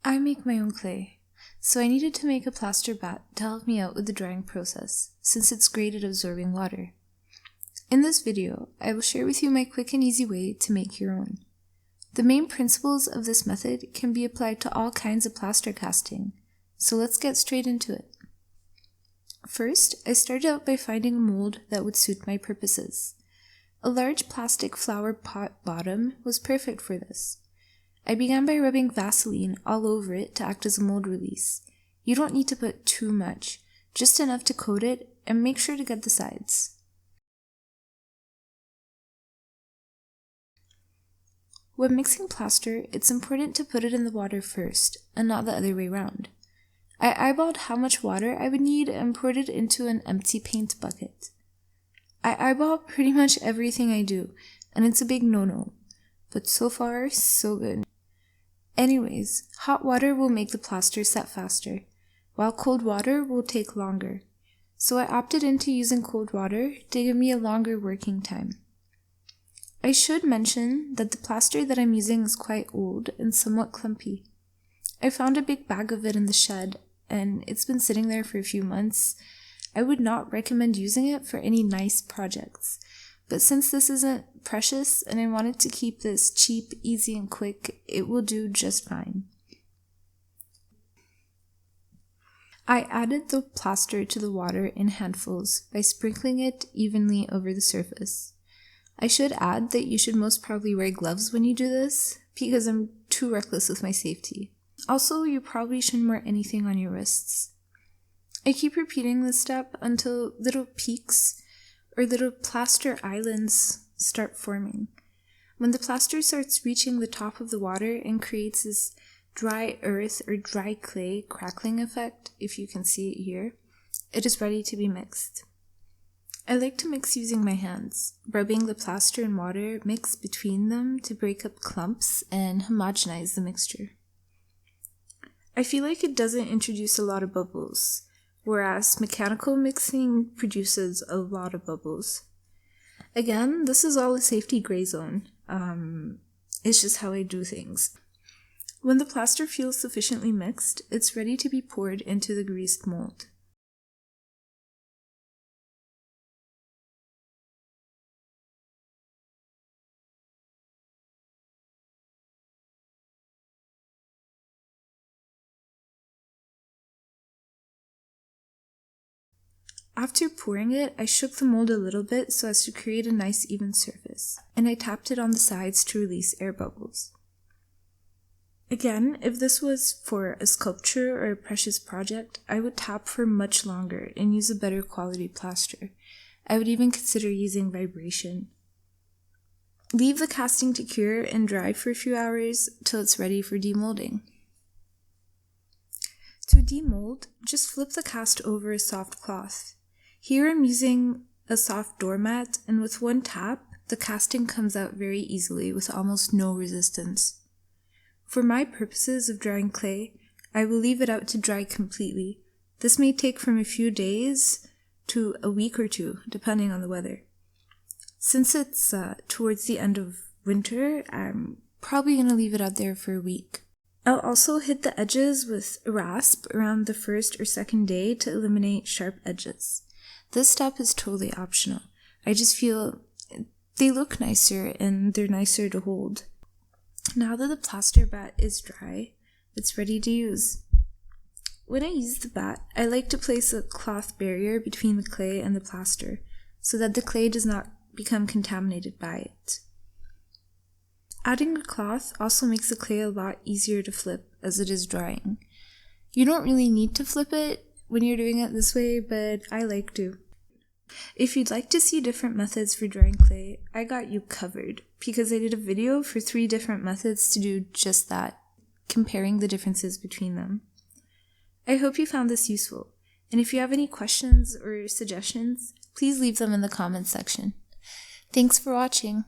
I make my own clay, so I needed to make a plaster bat to help me out with the drying process, since it's great at absorbing water. In this video, I will share with you my quick and easy way to make your own. The main principles of this method can be applied to all kinds of plaster casting, so let's get straight into it. First, I started out by finding a mold that would suit my purposes. A large plastic flower pot bottom was perfect for this. I began by rubbing Vaseline all over it to act as a mold release. You don't need to put too much, just enough to coat it, and make sure to get the sides. When mixing plaster, it's important to put it in the water first, and not the other way around. I eyeballed how much water I would need and poured it into an empty paint bucket. I eyeball pretty much everything I do, and it's a big no-no, but so far, so good. Anyways, hot water will make the plaster set faster, while cold water will take longer, so I opted into using cold water to give me a longer working time. I should mention that the plaster that I'm using is quite old and somewhat clumpy. I found a big bag of it in the shed, and it's been sitting there for a few months. I would not recommend using it for any nice projects, but since this isn't precious and I wanted to keep this cheap, easy, and quick, it will do just fine. I added the plaster to the water in handfuls by sprinkling it evenly over the surface. I should add that you should most probably wear gloves when you do this, because I'm too reckless with my safety. Also, you probably shouldn't wear anything on your wrists. I keep repeating this step until little peaks or little plaster islands start forming. When the plaster starts reaching the top of the water and creates this dry earth or dry clay crackling effect, if you can see it here, it is ready to be mixed. I like to mix using my hands, rubbing the plaster and water mixed between them to break up clumps and homogenize the mixture. I feel like it doesn't introduce a lot of bubbles, whereas mechanical mixing produces a lot of bubbles. Again, this is all a safety gray zone. It's just how I do things. When the plaster feels sufficiently mixed, it's ready to be poured into the greased mold. After pouring it, I shook the mold a little bit so as to create a nice even surface, and I tapped it on the sides to release air bubbles. Again, if this was for a sculpture or a precious project, I would tap for much longer and use a better quality plaster. I would even consider using vibration. Leave the casting to cure and dry for a few hours till it's ready for demolding. To demold, just flip the cast over a soft cloth. Here I'm using a soft doormat, and with one tap, the casting comes out very easily with almost no resistance. For my purposes of drying clay, I will leave it out to dry completely. This may take from a few days to a week or two, depending on the weather. Since it's towards the end of winter, I'm probably going to leave it out there for a week. I'll also hit the edges with a rasp around the first or second day to eliminate sharp edges. This step is totally optional. I just feel they look nicer and they're nicer to hold. Now that the plaster bat is dry, it's ready to use. When I use the bat, I like to place a cloth barrier between the clay and the plaster so that the clay does not become contaminated by it. Adding a cloth also makes the clay a lot easier to flip as it is drying. You don't really need to flip it when you're doing it this way, but I like to. If you'd like to see different methods for drying clay, I got you covered because I did a video for 3 different methods to do just that, comparing the differences between them. I hope you found this useful, and if you have any questions or suggestions, please leave them in the comments section. Thanks for watching.